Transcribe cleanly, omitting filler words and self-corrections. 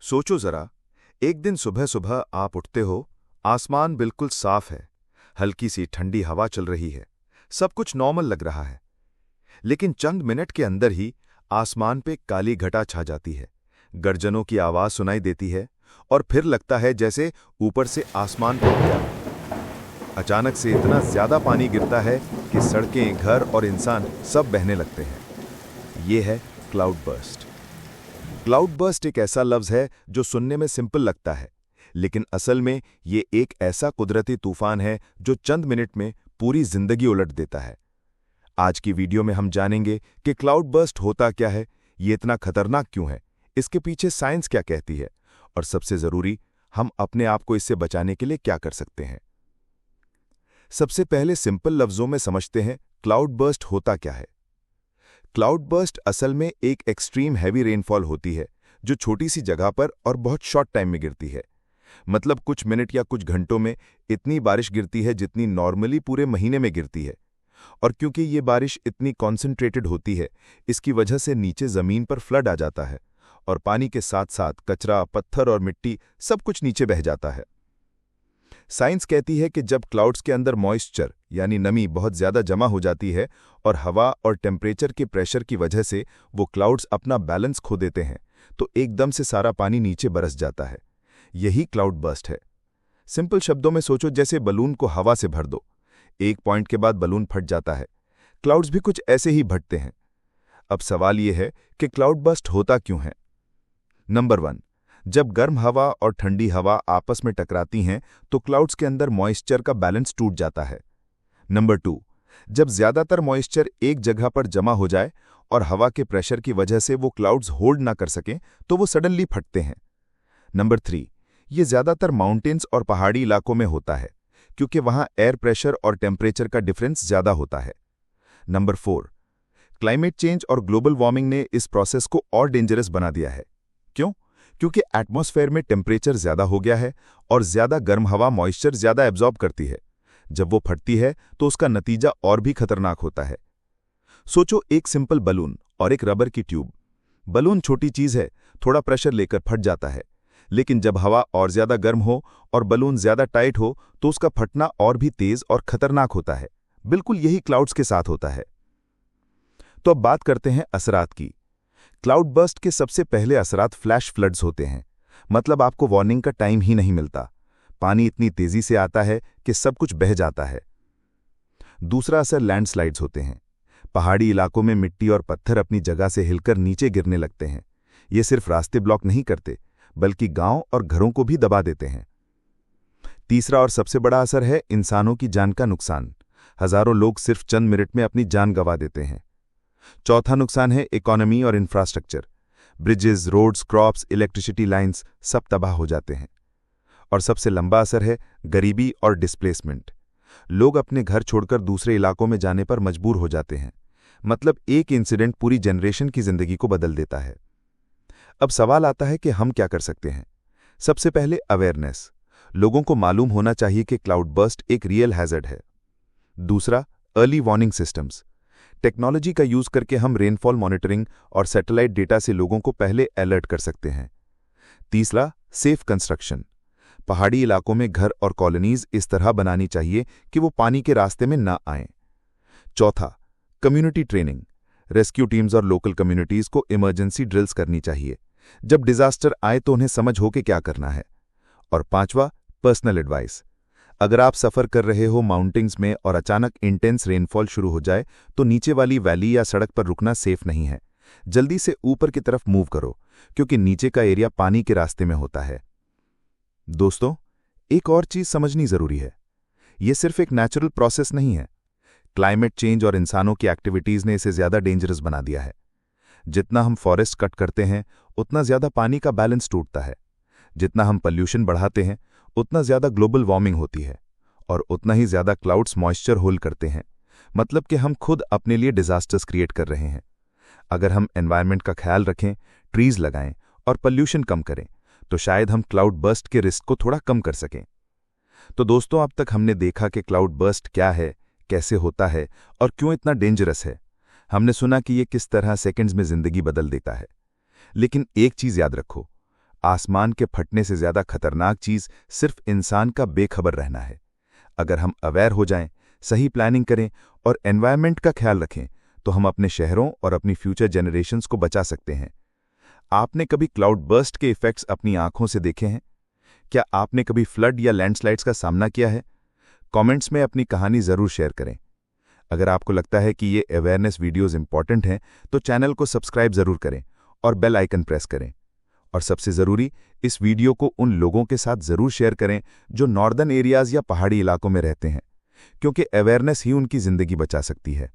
सोचो जरा, एक दिन सुबह सुबह आप उठते हो, आसमान बिल्कुल साफ है, हल्की सी ठंडी हवा चल रही है, सब कुछ नॉर्मल लग रहा है। लेकिन चंद मिनट के अंदर ही आसमान पे काली घटा छा जाती है, गर्जनों की आवाज सुनाई देती है और फिर लगता है जैसे ऊपर से आसमान फट गया। अचानक से इतना ज्यादा पानी गिरता है कि सड़कें, घर और इंसान सब बहने लगते हैं। ये है क्लाउड बर्स्ट। क्लाउड बर्स्ट एक ऐसा लफ्ज है जो सुनने में सिंपल लगता है, लेकिन असल में ये एक ऐसा कुदरती तूफान है जो चंद मिनट में पूरी जिंदगी उलट देता है। आज की वीडियो में हम जानेंगे कि क्लाउड बर्स्ट होता क्या है, ये इतना खतरनाक क्यों है, इसके पीछे साइंस क्या कहती है और सबसे जरूरी, हम अपने आप को इससे बचाने के लिए क्या कर सकते हैं। सबसे पहले सिंपल लफ्जों में समझते हैं क्लाउड बर्स्ट होता क्या है। क्लाउड बर्स्ट असल में एक एक्सट्रीम हैवी रेनफॉल होती है जो छोटी सी जगह पर और बहुत शॉर्ट टाइम में गिरती है। मतलब कुछ मिनट या कुछ घंटों में इतनी बारिश गिरती है जितनी नॉर्मली पूरे महीने में गिरती है। और क्योंकि ये बारिश इतनी कॉन्सेंट्रेटेड होती है, इसकी वजह से नीचे जमीन पर फ्लड आ जाता है और पानी के साथ साथ कचरा, पत्थर और मिट्टी सब कुछ नीचे बह जाता है। साइंस कहती है कि जब क्लाउड्स के अंदर मॉइस्चर यानी नमी बहुत ज्यादा जमा हो जाती है और हवा और टेम्परेचर के प्रेशर की वजह से वो क्लाउड्स अपना बैलेंस खो देते हैं, तो एकदम से सारा पानी नीचे बरस जाता है। यही क्लाउड बर्स्ट है। सिंपल शब्दों में सोचो, जैसे बलून को हवा से भर दो, एक पॉइंट के बाद बलून फट जाता है। क्लाउड्स भी कुछ ऐसे ही फटते हैं। अब सवाल यह है कि क्लाउड बर्स्ट होता क्यों है। नंबर 1, जब गर्म हवा और ठंडी हवा आपस में टकराती हैं तो क्लाउड्स के अंदर मॉइस्चर का बैलेंस टूट जाता है। नंबर 2, जब ज्यादातर मॉइस्चर एक जगह पर जमा हो जाए और हवा के प्रेशर की वजह से वो क्लाउड्स होल्ड ना कर सकें तो वो सडनली फटते हैं। नंबर 3, ये ज्यादातर माउंटेन्स और पहाड़ी इलाकों में होता है क्योंकि वहां एयर प्रेशर और टेम्परेचर का डिफरेंस ज्यादा होता है। नंबर 4, क्लाइमेट चेंज और ग्लोबल वार्मिंग ने इस प्रोसेस को और डेंजरस बना दिया है। क्यों? क्योंकि एटमॉस्फेयर में टेम्परेचर ज्यादा हो गया है और ज्यादा गर्म हवा मॉइस्चर ज्यादा एब्जॉर्ब करती है। जब वो फटती है तो उसका नतीजा और भी खतरनाक होता है। सोचो, एक सिंपल बलून और एक रबर की ट्यूब। बलून छोटी चीज है, थोड़ा प्रेशर लेकर फट जाता है, लेकिन जब हवा और ज्यादा गर्म हो और बलून ज्यादा टाइट हो तो उसका फटना और भी तेज और खतरनाक होता है। बिल्कुल यही क्लाउड्स के साथ होता है। तो अब बात करते हैं असरात की। क्लाउड बर्स्ट के सबसे पहले असरात फ्लैश फ्लड्स होते हैं। मतलब आपको वार्निंग का टाइम ही नहीं मिलता, पानी इतनी तेजी से आता है कि सब कुछ बह जाता है। दूसरा असर लैंडस्लाइड्स होते हैं। पहाड़ी इलाकों में मिट्टी और पत्थर अपनी जगह से हिलकर नीचे गिरने लगते हैं। ये सिर्फ रास्ते ब्लॉक नहीं करते, बल्कि गांव और घरों को भी दबा देते हैं। तीसरा और सबसे बड़ा असर है इंसानों की जान का नुकसान। हजारों लोग सिर्फ चंद मिनट में अपनी जान गंवा देते हैं। चौथा नुकसान है इकोनॉमी और infrastructure. Bridges, roads, crops, electricity lines सब तबाह हो जाते हैं। और सबसे लंबा असर है गरीबी और डिस्प्लेसमेंट। लोग अपने घर छोड़कर दूसरे इलाकों में जाने पर मजबूर हो जाते हैं। मतलब एक इंसिडेंट पूरी जनरेशन की जिंदगी को बदल देता है। अब सवाल आता है कि हम क्या कर सकते हैं। सबसे पहले अवेयरनेस। लोगों को मालूम होना चाहिए कि क्लाउड बर्स्ट एक रियल हैजर्ड है। दूसरा, अर्ली वार्निंग सिस्टम्स। टेक्नोलॉजी का यूज करके हम रेनफॉल मॉनिटरिंग और सैटेलाइट डेटा से लोगों को पहले अलर्ट कर सकते हैं। तीसरा, सेफ कंस्ट्रक्शन। पहाड़ी इलाकों में घर और कॉलोनीज इस तरह बनानी चाहिए कि वो पानी के रास्ते में ना आएं। चौथा, कम्युनिटी ट्रेनिंग। रेस्क्यू टीम्स और लोकल कम्युनिटीज को इमरजेंसी ड्रिल्स करनी चाहिए। जब डिजास्टर आए तो उन्हें समझ हो कि क्या करना है। और पांचवा, पर्सनल एडवाइस। अगर आप सफर कर रहे हो माउंटेन्स में और अचानक इंटेंस रेनफॉल शुरू हो जाए तो नीचे वाली वैली या सड़क पर रुकना सेफ नहीं है। जल्दी से ऊपर की तरफ मूव करो, क्योंकि नीचे का एरिया पानी के रास्ते में होता है। दोस्तों, एक और चीज समझनी जरूरी है। यह सिर्फ एक नेचुरल प्रोसेस नहीं है। क्लाइमेट चेंज और इंसानों की एक्टिविटीज ने इसे ज्यादा डेंजरस बना दिया है। जितना हम फॉरेस्ट कट करते हैं उतना ज्यादा पानी का बैलेंस टूटता है। जितना हम पॉल्यूशन बढ़ाते हैं उतना ज्यादा ग्लोबल वार्मिंग होती है और उतना ही ज्यादा क्लाउड्स मॉइस्चर होल्ड करते हैं। मतलब कि हम खुद अपने लिए डिजास्टर्स क्रिएट कर रहे हैं। अगर हम एनवायरनमेंट का ख्याल रखें, ट्रीज लगाएं और पॉल्यूशन कम करें तो शायद हम क्लाउड बर्स्ट के रिस्क को थोड़ा कम कर सकें। तो दोस्तों, अब तक हमने देखा कि क्लाउड बर्स्ट क्या है, कैसे होता है और क्यों इतना डेंजरस है। हमने सुना कि ये किस तरह सेकंड्स में जिंदगी बदल देता है। लेकिन एक चीज याद रखो, आसमान के फटने से ज्यादा खतरनाक चीज सिर्फ इंसान का बेखबर रहना है। अगर हम अवेयर हो जाएं, सही प्लानिंग करें और एनवायरनमेंट का ख्याल रखें, तो हम अपने शहरों और अपनी फ्यूचर जनरेशंस को बचा सकते हैं। आपने कभी क्लाउड बर्स्ट के इफेक्ट्स अपनी आंखों से देखे हैं? क्या आपने कभी फ्लड या लैंडस्लाइड्स का सामना किया है? कमेंट्स में अपनी कहानी जरूर शेयर करें। अगर आपको लगता है कि ये अवेयरनेस वीडियोस इंपॉर्टेंट हैं, तो चैनल को सब्सक्राइब जरूर करें और बेल आइकन प्रेस करें। और सबसे जरूरी, इस वीडियो को उन लोगों के साथ जरूर शेयर करें जो नॉर्दर्न एरियाज या पहाड़ी इलाकों में रहते हैं, क्योंकि अवेयरनेस ही उनकी जिंदगी बचा सकती है।